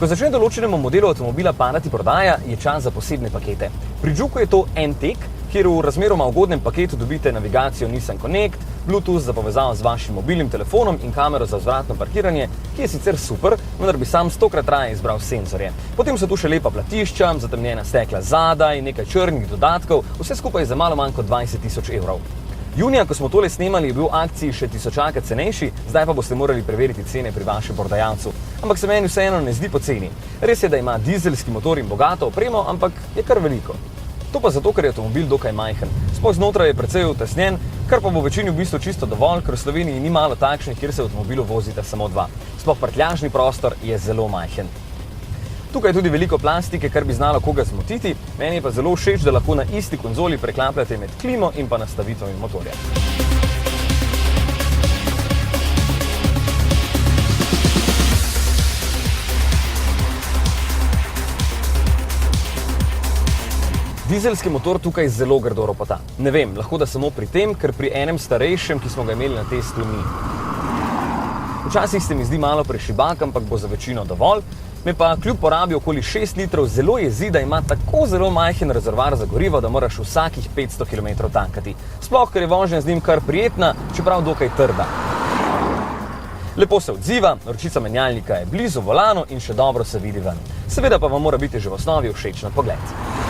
Ko začne določenemu modelu avtomobila padati prodaja, je čas za posebne pakete. Pri Juku je to N-Tech, kjer v razmeroma ugodnem paketu dobite navigacijo Nissan Connect, Bluetooth za povezavo z vašim mobilnim telefonom in kamero za vzvratno parkiranje, ki je sicer super, vendar bi sam 100krat raje izbral senzorje. Potem so tu še lepa platišča, zatemnjena stekla zadaj, nekaj črnih dodatkov, vse skupaj za malo manj kot 20.000 evrov. Junija, ko smo tole snemali, je bil v akciji še tisočaka cenejši, zdaj pa boste morali preveriti cene pri vašem prodajalcu. Ampak se meni vseeno ne zdi poceni. Res je, da ima dizelski motor in bogato opremo, ampak je kar veliko. To pa zato, ker je avtomobil dokaj majhen. Sploh znotraj je precej utesnjen, kar pa bo v večini v bistvu čisto dovolj, ker v Sloveniji ni malo takšnih, kjer se v avtomobilu vozita samo dva. Sploh prtljažni prostor je zelo majhen. Tukaj je tudi veliko plastike, kar bi znalo koga zmotiti, meni je pa zelo všeč, da lahko na isti konzoli preklapljate med klimo in pa nastavitvami motorja. Dizelski motor tukaj zelo grdo ropota. Ne vem, lahko da samo pri tem, ker pri enem starejšem, ki smo ga imeli na testu, ni. Včasih se mi zdi malo prešibak, ampak bo za večino dovolj. Me pa kljub porabi okoli 6 litrov zelo jezi, da ima tako zelo majhen rezervoar za gorivo, da moraš vsakih 500 km tankati. Sploh, ker je vožnja z njim kar prijetna, čeprav dokaj trda. Lepo se odziva, ročica menjalnika je blizu volanu in še dobro se vidi ven. Seveda pa vam mora biti že v osnovi všeč na pogled.